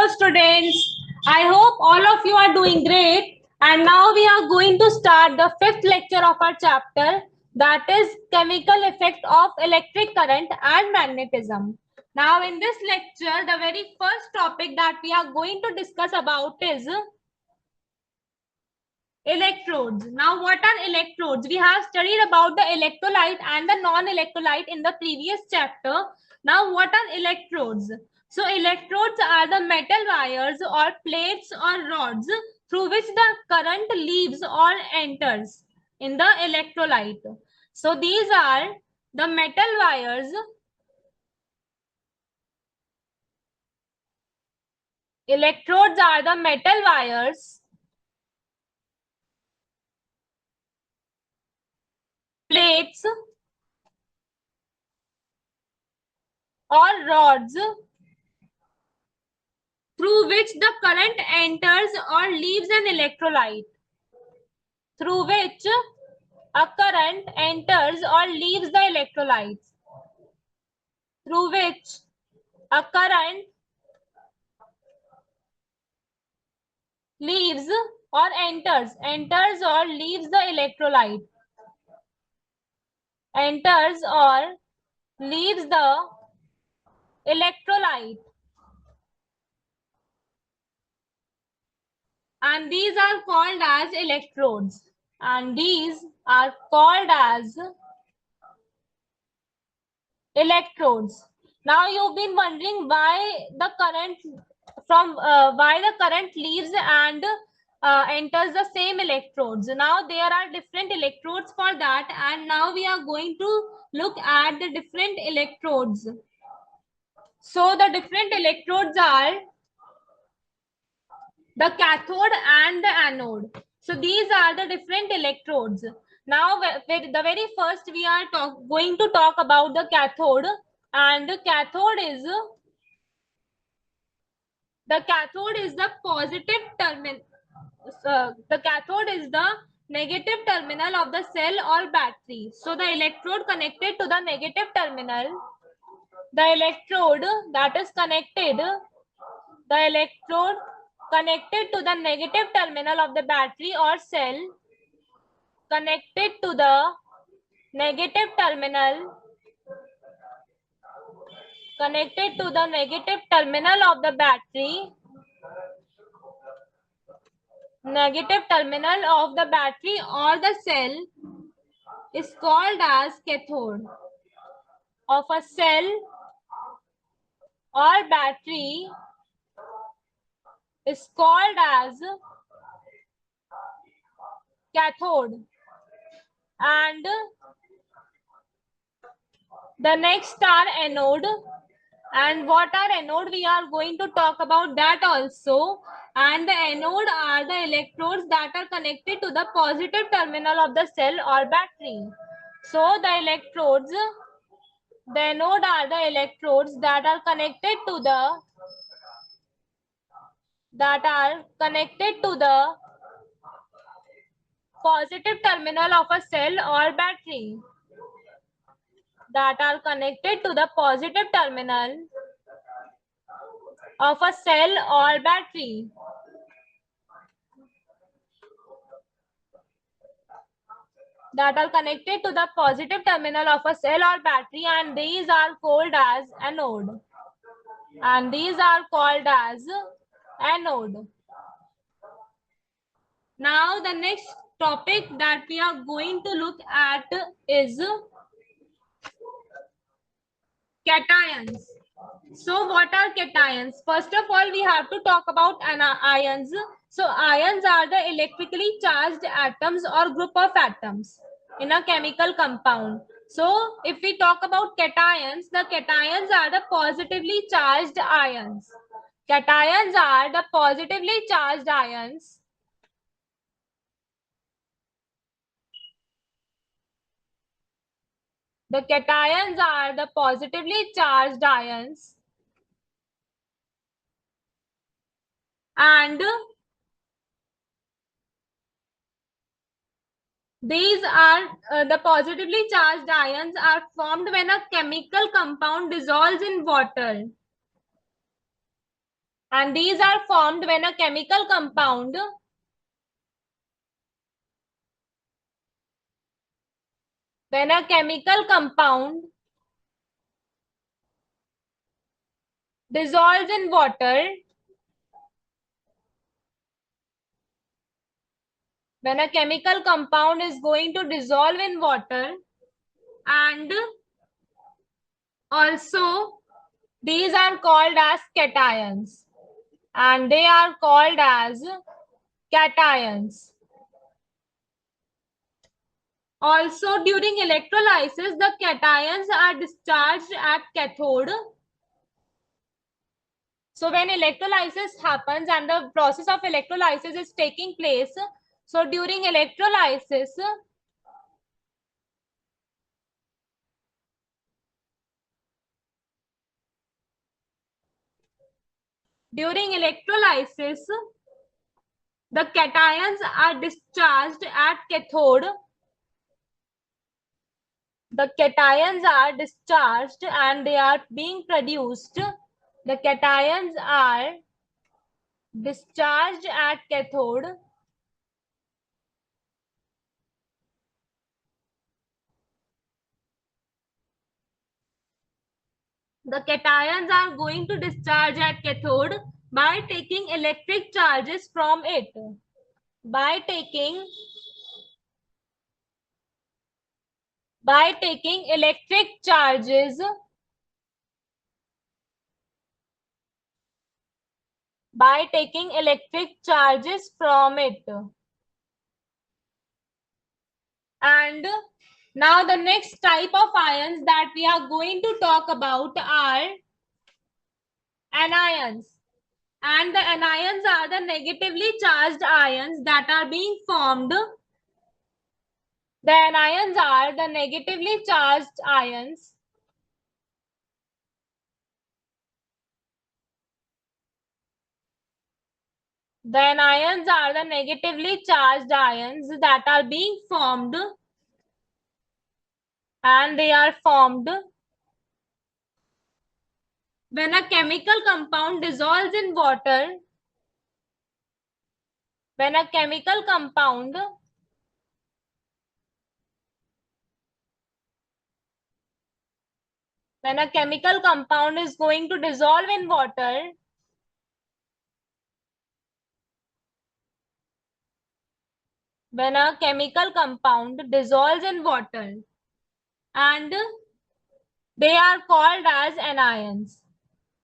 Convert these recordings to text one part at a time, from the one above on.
Students. I hope all of you are doing great. And now we are going to start the fifth lecture of our chapter, that is chemical effect of electric current and magnetism. Now in this lecture, the very first topic that we are going to discuss about is electrodes. Now what are electrodes? We have studied about the electrolyte and the non-electrolyte in the previous chapter. Now what are electrodes? So electrodes are the metal wires or plates or rods through which the current leaves or enters in the electrolyte. So these are the metal wires. Electrodes are the metal wires, plates or rods through which the current enters or leaves an electrolyte. Through which a current enters or leaves the electrolytes. Through which a current leaves or enters or leaves the electrolyte. Enters or leaves the electrolyte. And these are called as electrodes. And these are called as electrodes. Now you've been wondering why the current leaves and enters the same electrodes. Now there are different electrodes for that, and now we are going to look at the different electrodes. So the different electrodes are the cathode and the anode. So these are the different electrodes. Now the very first we are going to talk about the cathode, and the cathode is the positive terminal. The cathode is the negative terminal of the cell or battery. So the electrode connected to the negative terminal, the electrode that is connected, the electrode connected to the negative terminal of the battery or cell, connected to the negative terminal, connected to the negative terminal of the battery, negative terminal of the battery or the cell is called as cathode of a cell or battery is called as cathode. And the next are anode. And what are anode? We are going to talk about that also. And the anode are the electrodes that are connected to the positive terminal of the cell or battery. So the anode are the electrodes that are connected to the positive terminal of a cell or battery. That are connected to the positive terminal of a cell or battery. That are connected to the positive terminal of a cell or battery, and these are called as anode. And these are called as anode. Now the next topic that we are going to look at is cations. So what are cations? First of all, we have to talk about ions. So ions are the electrically charged atoms or group of atoms in a chemical compound. So if we talk about cations, the cations are the positively charged ions. Cations are the positively charged ions. The cations are the positively charged ions. And these are the positively charged ions are formed when a chemical compound dissolves in water. and these are formed when a chemical compound dissolves in water, when a chemical compound is going to dissolve in water, and also these are called as cations, and they are called as cations. Also, during electrolysis, the cations are discharged at cathode. So when electrolysis happens and the process of electrolysis is taking place, so during electrolysis, the cations are discharged at cathode. The cations are discharged and they are being produced. The cations are discharged at cathode. The cations are going to discharge at cathode by taking electric charges from it. By taking electric charges from it. And now the next type of ions that we are going to talk about are anions. And the anions are the negatively charged ions that are being formed. The anions are the negatively charged ions that are being formed, and they are formed when a chemical compound dissolves in water. When a chemical compound is going to dissolve in water, and they are called as anions.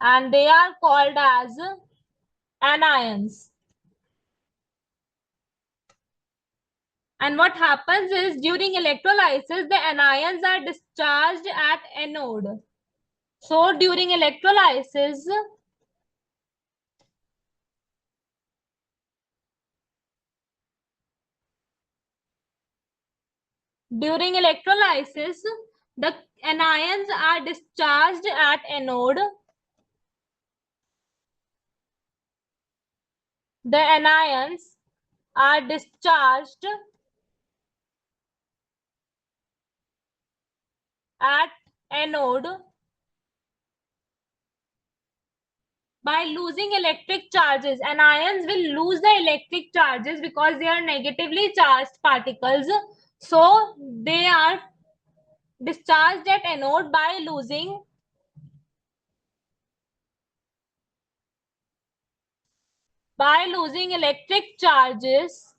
And what happens is during electrolysis, the anions are discharged at anode. So during electrolysis, the anions are discharged at anode. The anions are discharged at anode by losing electric charges. Anions will lose the electric charges because they are negatively charged particles. So they are discharged at anode by losing electric charges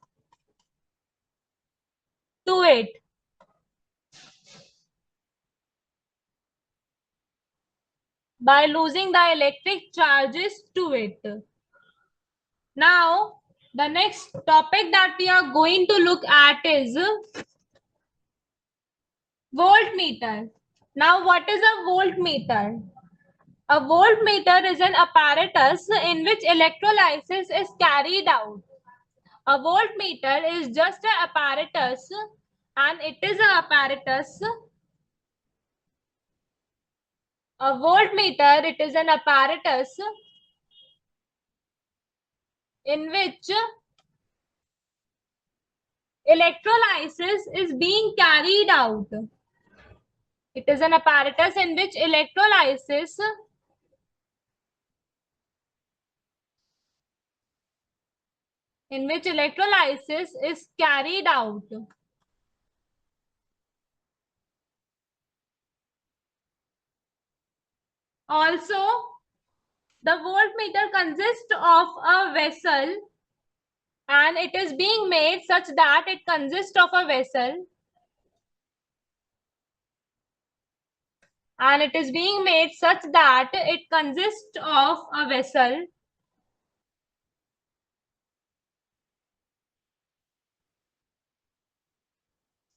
to it. By losing the electric charges to it. Now, the next topic that we are going to look at is voltmeter. Now, what is a voltmeter? A voltmeter is an apparatus in which electrolysis is carried out. A voltmeter is just an apparatus, and it is an apparatus. A voltmeter, it is an apparatus in which electrolysis is being carried out. It is an apparatus in which electrolysis in which electrolysis is carried out. Also, the voltmeter consists of a vessel, and it is being made such that it consists of a vessel, and it is being made such that it consists of a vessel.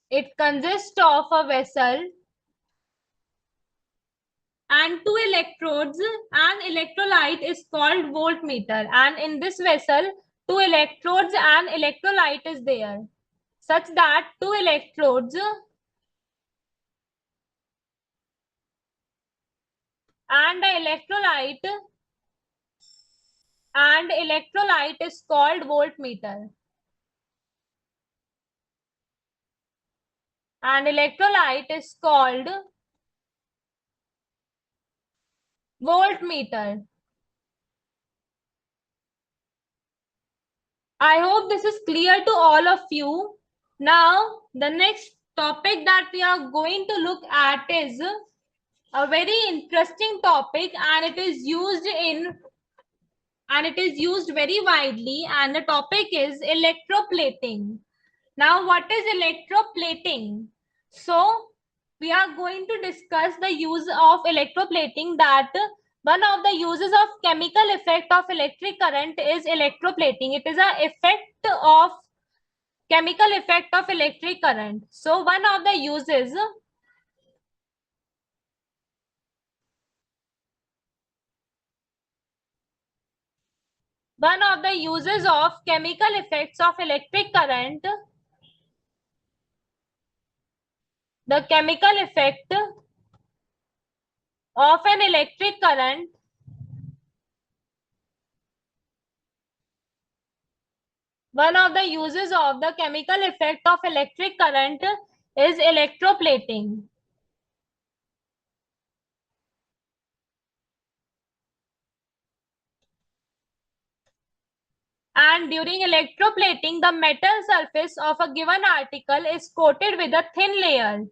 It consists of a vessel and two electrodes. An electrolyte is called voltmeter, and in this vessel, two electrodes and electrolyte is there, such that two electrodes and electrolyte is called voltmeter, and electrolyte is called voltmeter. I hope this is clear to all of you. Now, the next topic that we are going to look at is a very interesting topic, and it is used very widely, and the topic is electroplating. Now, what is electroplating? So, we are going to discuss the use of electroplating, that one of the uses of chemical effect of electric current is electroplating. It is a effect of chemical effect of electric current. So, one of the uses of chemical effects of electric current, the chemical effect of an electric current, one of the uses of the chemical effect of electric current is electroplating. And during electroplating, the metal surface of a given article is coated with a thin layer.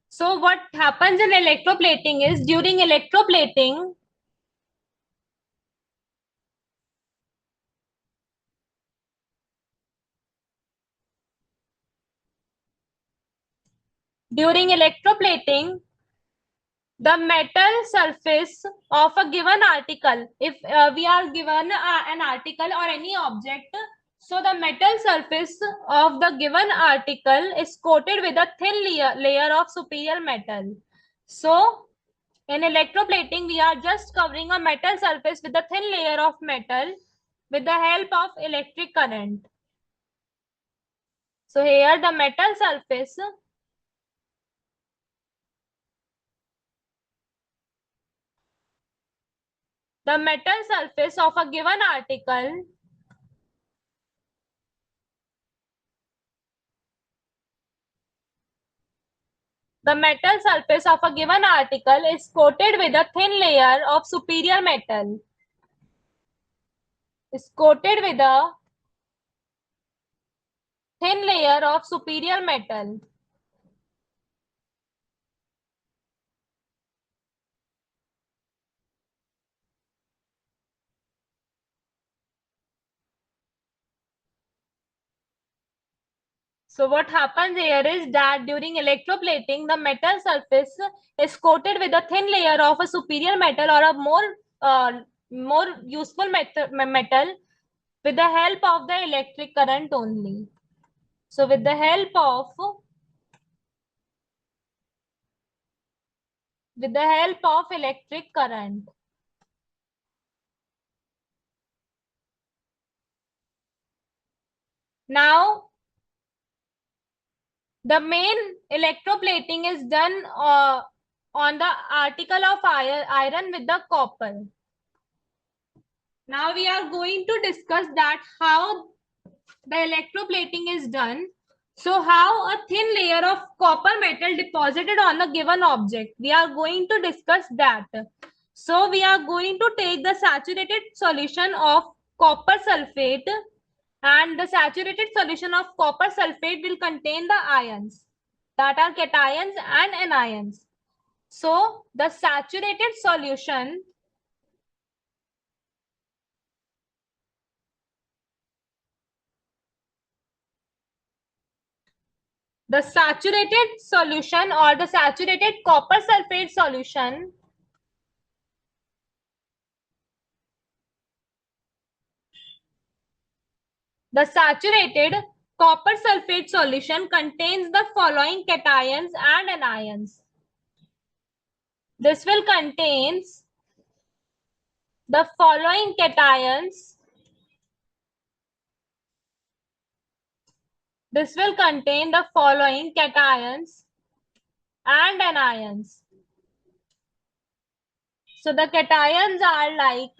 So what happens in electroplating is, during electroplating, the metal surface of a given article, if we are given an article or any object, so the metal surface of the given article is coated with a thin layer of superior metal. So in electroplating, we are just covering a metal surface with a thin layer of metal with the help of electric current. So here the metal surface of a given article is coated with a thin layer of superior metal. Is coated with a thin layer of superior metal. So what happens here is that during electroplating, the metal surface is coated with a thin layer of a superior metal or a more useful metal with the help of the electric current only. So with the help of electric current. Now, the main electroplating is done on the article of iron with the copper. Now we are going to discuss that how the electroplating is done. So how a thin layer of copper metal deposited on a given object. We are going to discuss that. So we are going to take the saturated solution of copper sulfate And the saturated solution of copper sulfate will contain the ions that are cations and anions. So the saturated solution or the saturated copper sulfate solution contains the following cations and anions. This will contains the following cations. This will contain the following cations and anions. So the cations are like,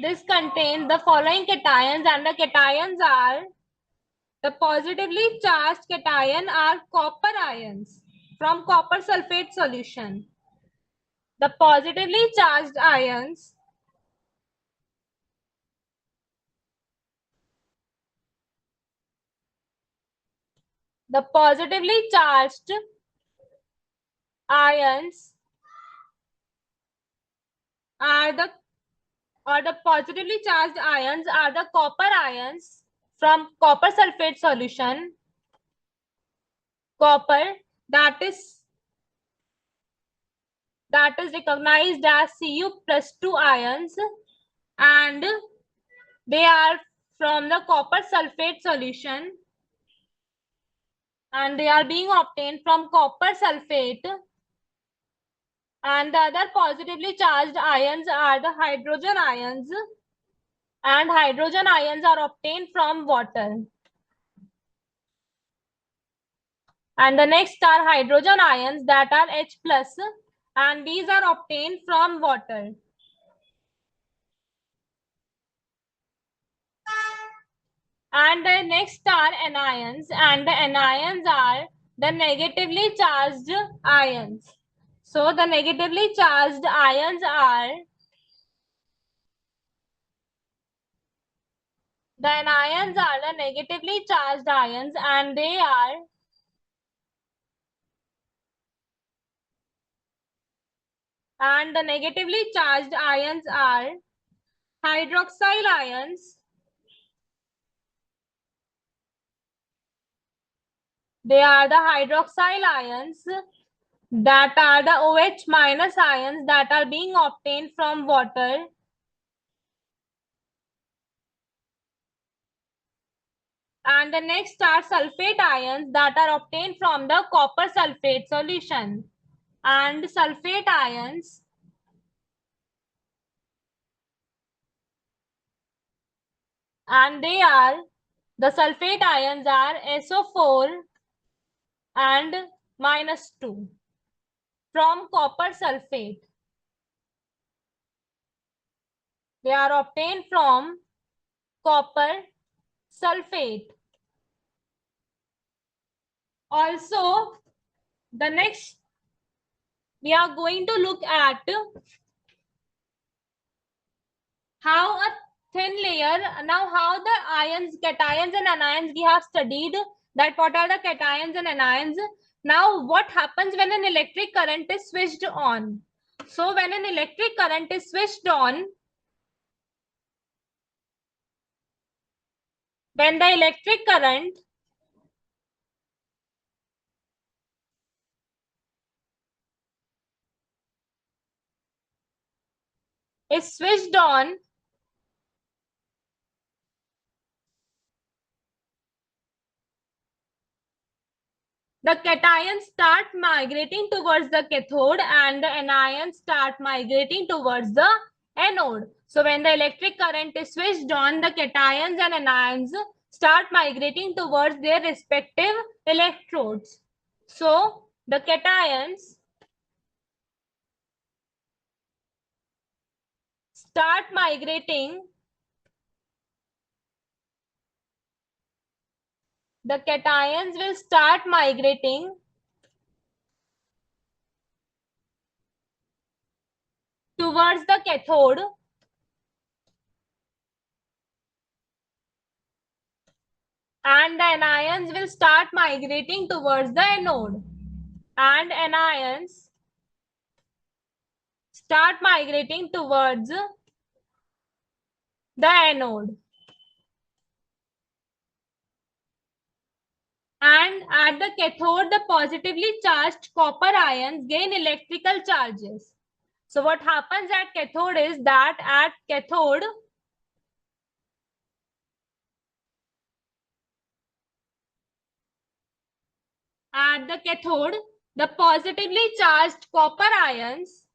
this contains the following cations, and the cations are, the positively charged cation are copper ions from copper sulfate solution. The positively charged ions the positively charged ions are the positively charged ions are the copper ions from copper sulfate solution. Copper that is recognized as Cu+2 ions, and they are from the copper sulfate solution, and they are being obtained from copper sulfate. And the other positively charged ions are the hydrogen ions, and hydrogen ions are obtained from water. And the next are hydrogen ions that are H+, and these are obtained from water. And the next are anions, and the anions are the negatively charged ions. So the negatively charged ions are the negatively charged ions, and they are the negatively charged ions are hydroxyl ions. They are the hydroxyl ions that are the OH minus ions that are being obtained from water. And the next are sulfate ions that are obtained from the copper sulfate solution. And sulfate ions the sulfate ions are SO4 and -2 from copper sulfate. They are obtained from copper sulfate. Also, the next we are going to look at how a thin layer, now how the cations and anions we have studied, that what are the cations and anions. Now what happens when an electric current is switched on? So when an electric current is switched on, when the electric current is switched on, the cations start migrating towards the cathode and the anions start migrating towards the anode. So when the electric current is switched on, the cations and anions start migrating towards their respective electrodes. So the cations start migrating the cations will start migrating towards the cathode, and the anions will start migrating towards the anode. And anions start migrating towards the anode. And at the cathode, the positively charged copper ions gain electrical charges. So what happens at cathode is that at the cathode, the positively charged copper ions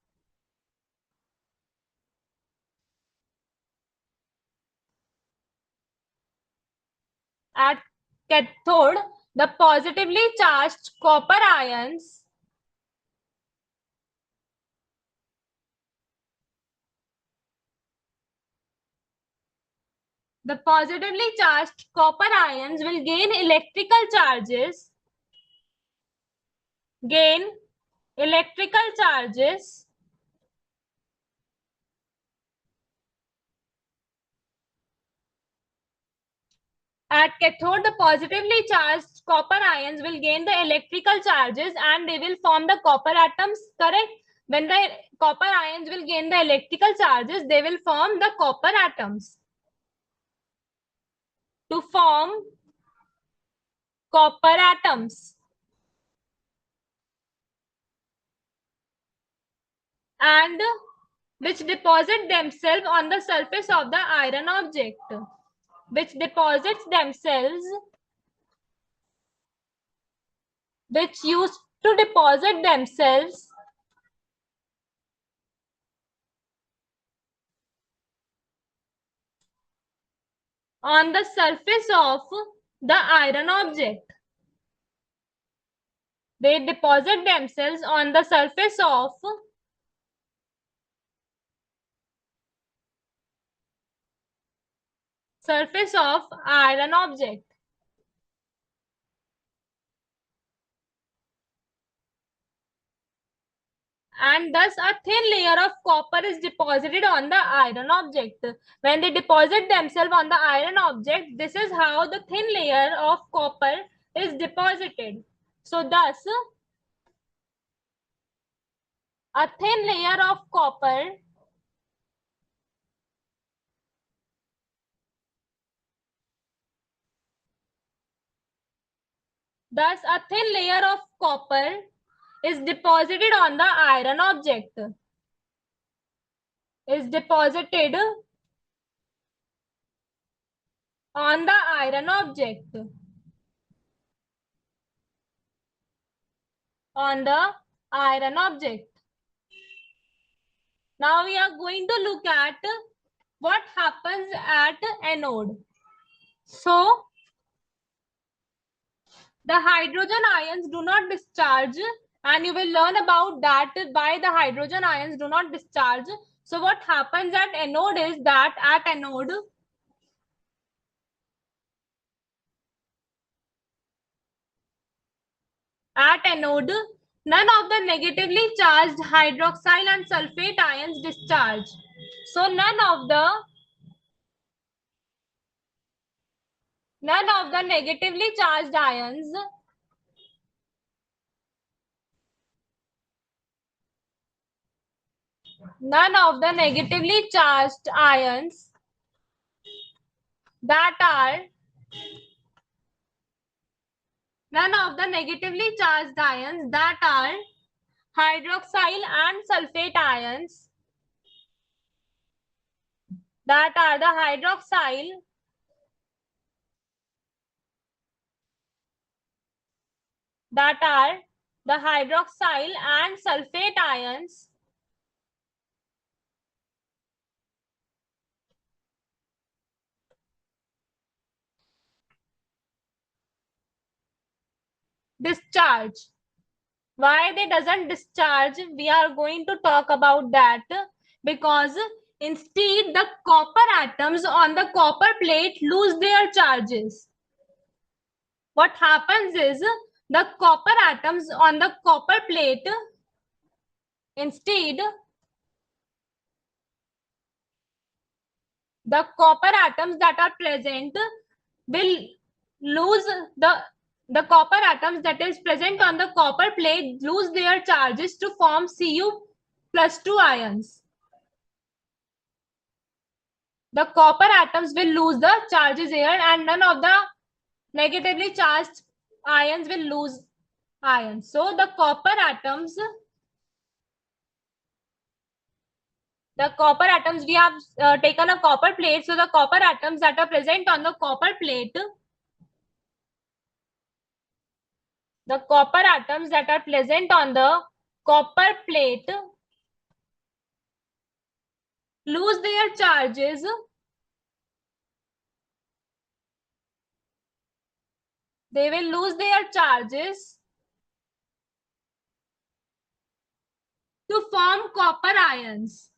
at cathode, the positively charged copper ions the positively charged copper ions will gain electrical charges at cathode. The positively charged copper ions will gain the electrical charges and they will form the copper atoms, correct? When the copper ions will gain the electrical charges, they will form the copper atoms. To form copper atoms, and which deposit themselves on the surface of the iron object, which deposits themselves, which used to deposit themselves on the surface of the iron object. They deposit themselves on the surface of iron object. And thus a thin layer of copper is deposited on the iron object. When they deposit themselves on the iron object, this is how the thin layer of copper is deposited. So thus a thin layer of copper thus a thin layer of copper is deposited on the iron object, is deposited on the iron object, on the iron object. Now we are going to look at what happens at anode. So the hydrogen ions do not discharge, and you will learn about that why the hydrogen ions do not discharge. So what happens at anode is that at anode, none of the negatively charged hydroxyl and sulfate ions discharge. So none of the negatively charged ions none of the negatively charged ions that are none of the negatively charged ions that are hydroxyl and sulfate ions that are the hydroxyl and sulfate ions discharge. Why they doesn't discharge, we are going to talk about that, because instead the copper atoms on the copper plate lose their charges. What happens is the copper atoms on the copper plate, instead the copper atoms that are present will lose the copper atoms that is present on the copper plate lose their charges to form Cu+2 ions. The copper atoms will lose the charges here, and none of the negatively charged ions will lose ions. So the copper atoms, we have taken a copper plate. So the copper atoms that are present on the copper plate, the copper atoms that are present on the copper plate lose their charges. They will lose their charges to form copper ions.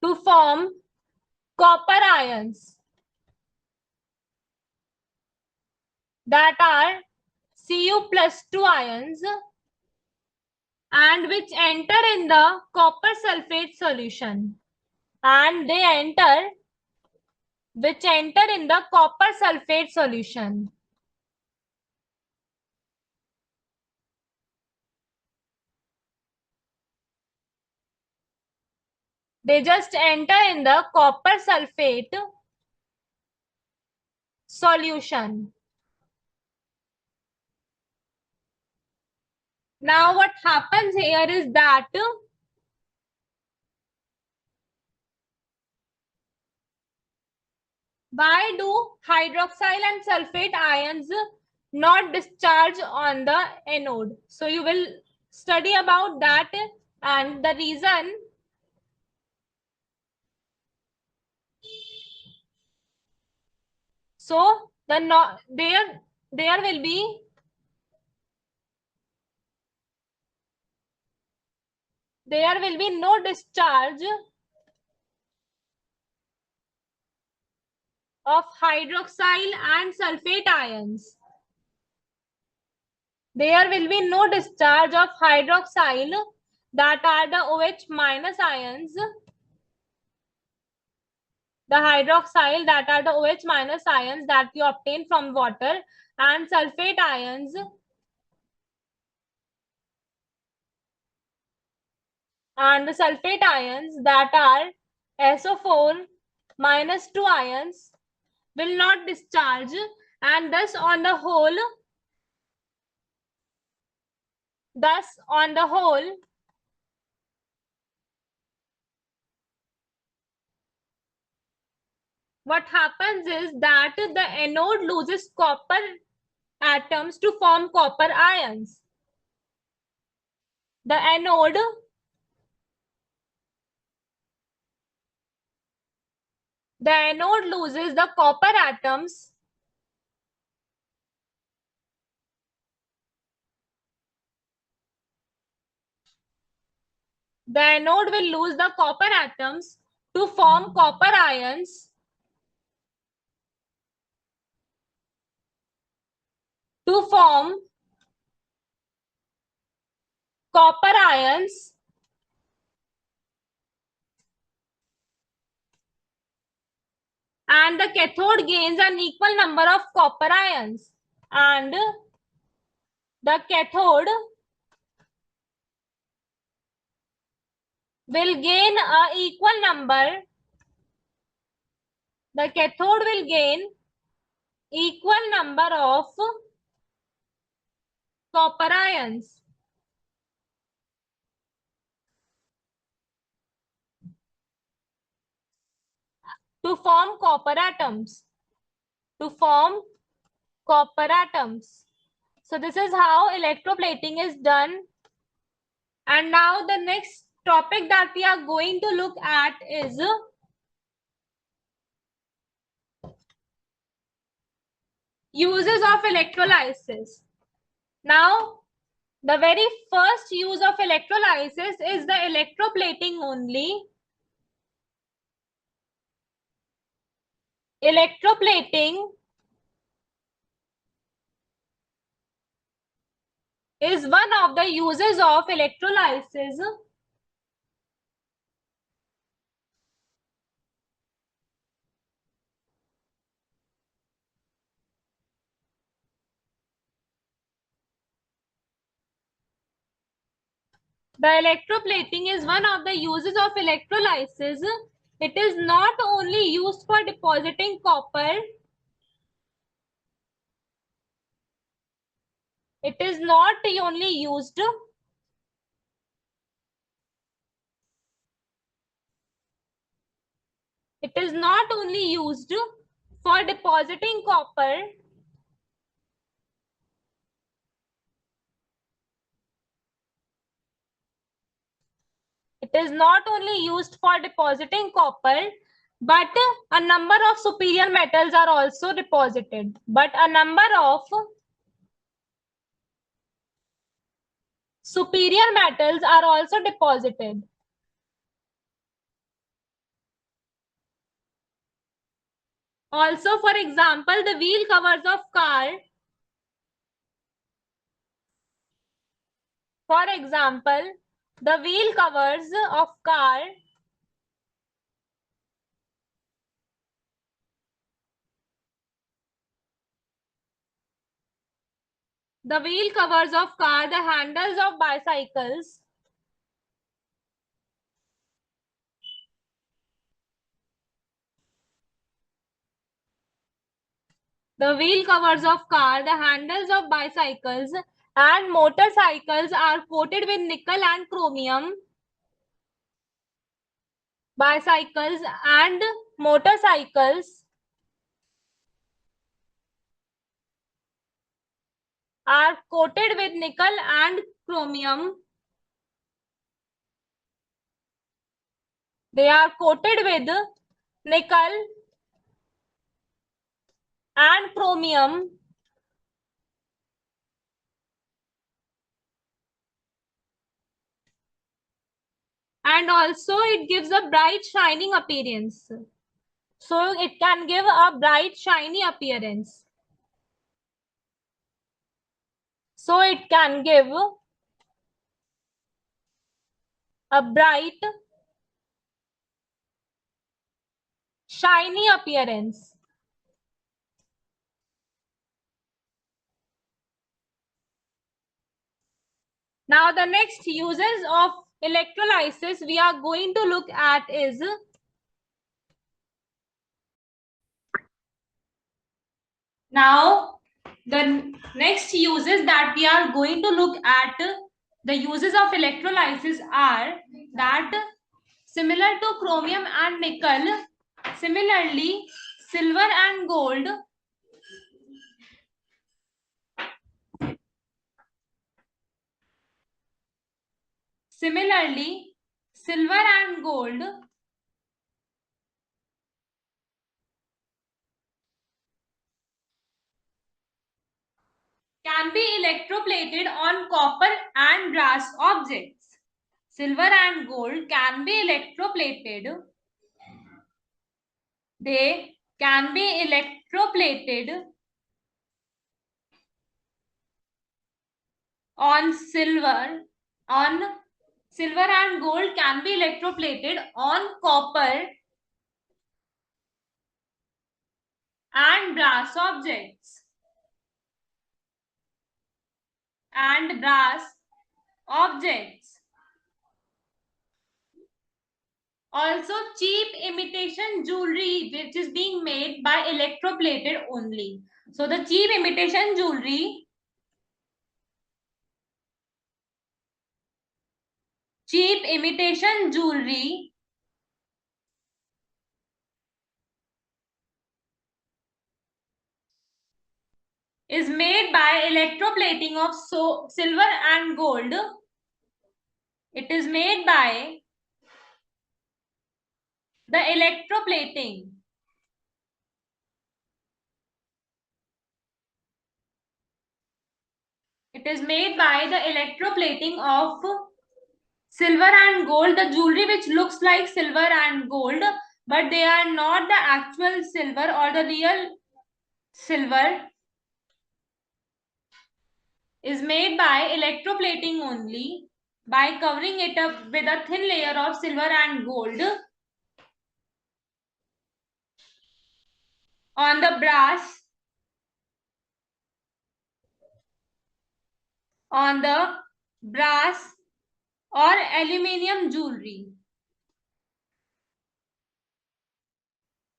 To form copper ions that are Cu+2 ions and which enter in the copper sulfate solution. And they enter in the copper sulfate solution. They just enter in the copper sulfate solution. Now what happens here is that why do hydroxyl and sulfate ions not discharge on the anode? So you will study about that, and the reason so there will be no discharge of hydroxyl and sulfate ions. There will be no discharge of hydroxyl, that are the OH minus ions. The hydroxyl, that are the OH minus ions that you obtain from water, and sulfate ions, and the sulfate ions, that are SO4 minus 2 ions, will not discharge, and thus on the whole, what happens is that the anode loses copper atoms to form copper ions. The anode loses the copper atoms will lose the copper atoms to form copper ions, and the cathode gains an equal number of copper ions, and the cathode will gain a equal number. The cathode will gain equal number of copper ions to form copper atoms. So this is how electroplating is done. And now the next topic that we are going to look at is uses of electrolysis. Now, the very first use of electrolysis is the electroplating only. Electroplating is one of the uses of electrolysis. The electroplating is one of the uses of electrolysis. It is not only used for depositing copper. It is not only used. It is not only used for depositing copper. It is not only used for depositing copper, but a number of superior metals are also deposited. But a number of superior metals are also deposited. Also, for example, the wheel covers of car. For example, the wheel covers of car the wheel covers of car, the handles of bicycles, the wheel covers of car, the handles of bicycles and motorcycles are coated with nickel and chromium. Bicycles and motorcycles are coated with nickel and chromium. They are coated with nickel and chromium. And also it gives a bright shining appearance. So it can give a bright shiny appearance. So it can give a bright shiny appearance. Now the next uses of electrolysis we are going to look at is now the next uses that we are going to look at the uses of electrolysis are that similar to chromium and nickel, similarly silver and gold Similarly, silver and gold can be electroplated on copper and brass objects. Silver and gold can be electroplated. They can be electroplated on silver and gold can be electroplated on copper and brass objects. And brass objects. Also, cheap imitation jewelry which is being made by electroplated only. So the cheap imitation jewelry is made by electroplating of silver and gold. It is made by the electroplating. It is made by the electroplating of silver and gold, the jewelry which looks like silver and gold, but they are not the actual silver or the real silver, is made by electroplating only, by covering it up with a thin layer of silver and gold on the brass, on the brass or aluminium jewelry.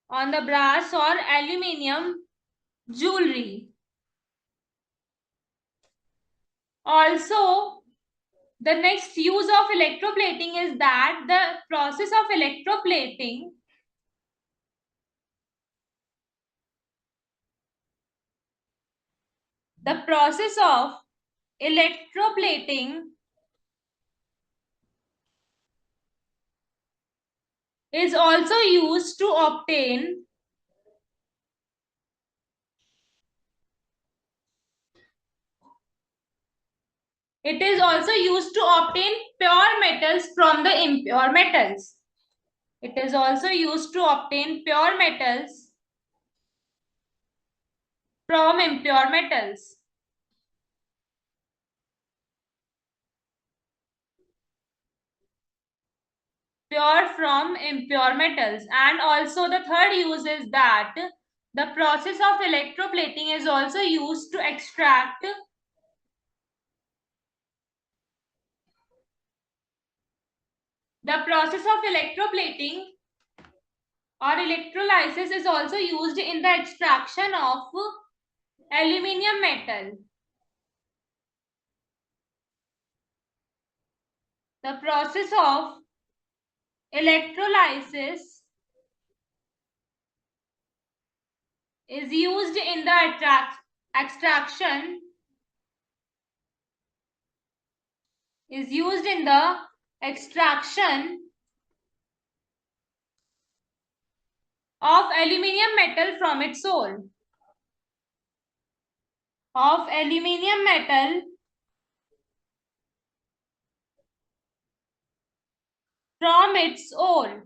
On the brass or aluminium jewelry. Also, the next use of electroplating is that the process of electroplating electroplating is also used to obtain it is also used to obtain pure metals from the impure metals. It is also used to obtain pure metals from impure metals. Pure from impure metals. And also the third use is that the process of electroplating is also used to extract the process of electroplating or electrolysis is also used in the extraction of aluminium metal. The process of electrolysis is used in the extraction of aluminium metal from its ore. Of aluminium metal from its ore.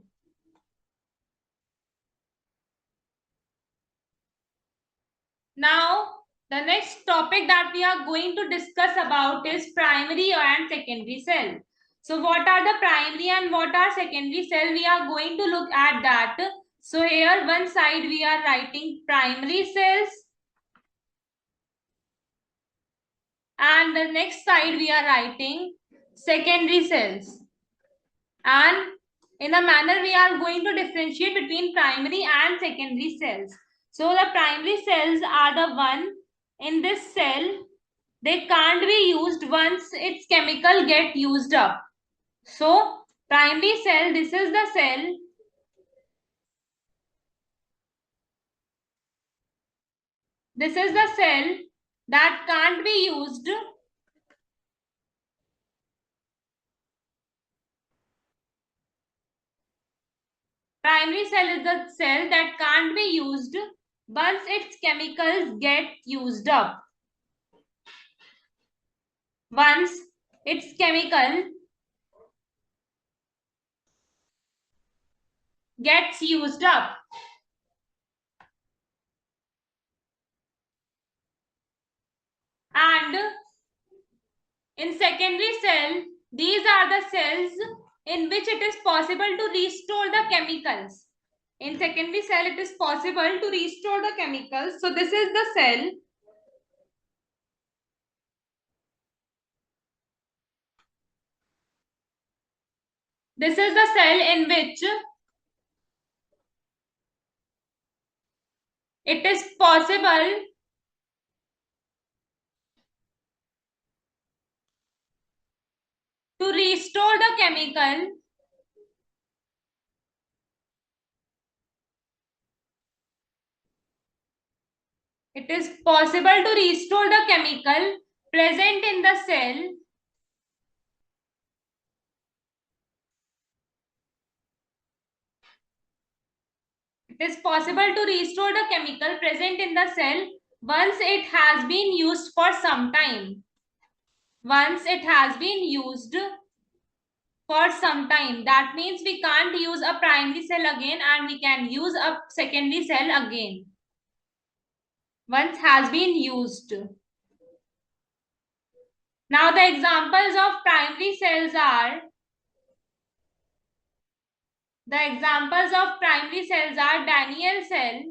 Now, the next topic that we are going to discuss about is primary and secondary cell. So, what are the primary and what are secondary cell? We are going to look at that. So, here one side we are writing primary cells and the next side we are writing secondary cells. And in a manner we are going to differentiate between primary and secondary cells. So the primary cells are the one in this cell, they can't be used once its chemical get used up. So primary cell, this is the cell that can't be used primary cell is the cell that can't be used once its chemicals get used up. Once its chemical gets used up. And in secondary cell, these are the cells in which it is possible to restore the chemicals. In secondary cell, it is possible to restore the chemicals. So this is the cell. This is the cell in which it is possible to restore the chemical it is possible to restore the chemical present in the cell it is possible to restore the chemical present in the cell once it has been used for some time. Once it has been used for some time. That means we can't use a primary cell again and we can use a secondary cell again. Once has been used. Now the examples of primary cells are Daniell cell,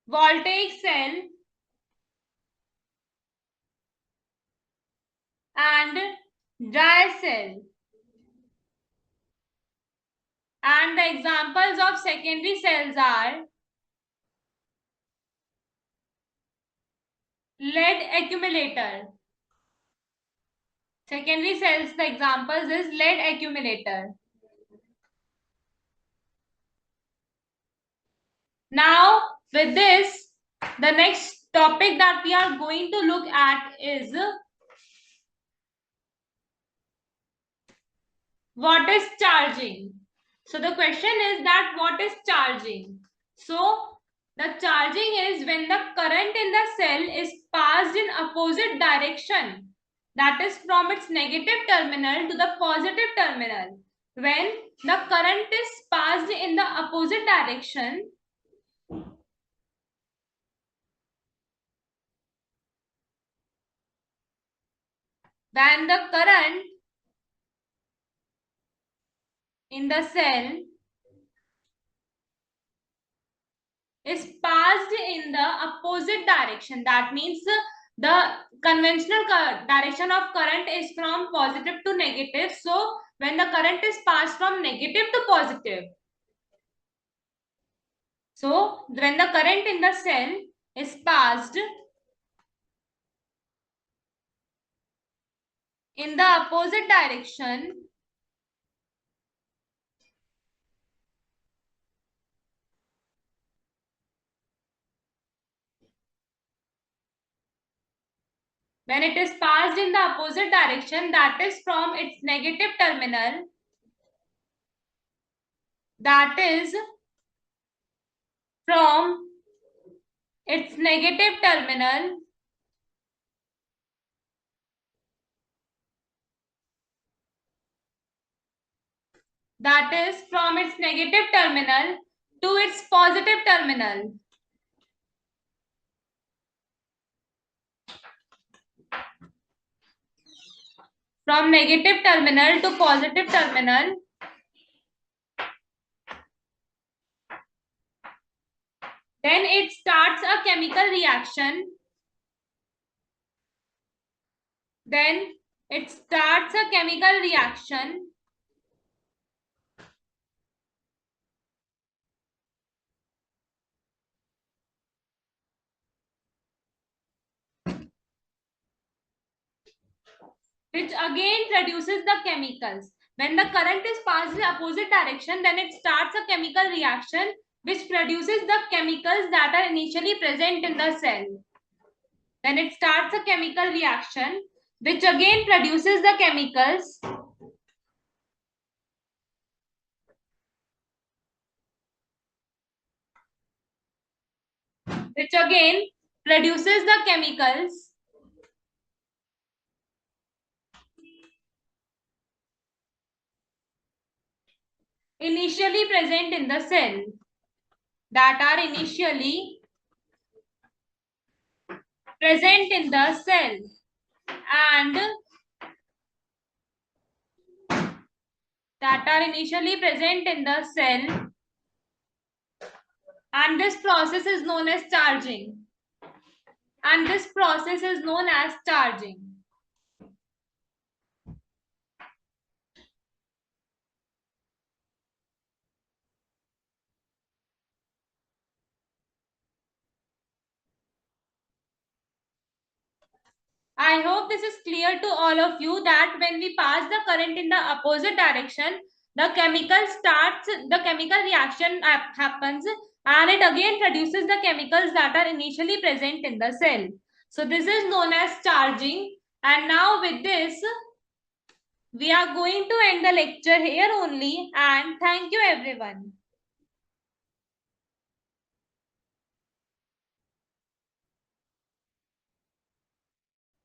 voltaic cell, and dry cell. And the examples of secondary cells are lead accumulator. Secondary cells, the examples is lead accumulator. Now, with this, the next topic that we are going to look at is what is charging. So the question is that what is charging? So the charging is when the current in the cell is passed in opposite direction, that is from its negative terminal to the positive terminal. When the current is passed in the opposite direction, when the current in the cell is passed in the opposite direction, that means the conventional direction of current is from positive to negative. So when the current is passed from negative to positive, so when the current in the cell is passed in the opposite direction, when it is passed in the opposite direction, that is from its negative terminal, that is from its negative terminal that is from its negative terminal to its positive terminal. From negative terminal to positive terminal, then it starts a chemical reaction. Then it starts a chemical reaction which again produces the chemicals. When the current is passed in the opposite direction, then it starts a chemical reaction which produces the chemicals that are initially present in the cell. Then it starts a chemical reaction which again produces the chemicals which again produces the chemicals initially present in the cell, that are initially present in the cell and that are initially present in the cell, and this process is known as charging, and this process is known as charging. I hope this is clear to all of you that when we pass the current in the opposite direction, the chemical reaction happens and it again produces the chemicals that are initially present in the cell. So this is known as charging. And now with this, we are going to end the lecture here only, and thank you everyone.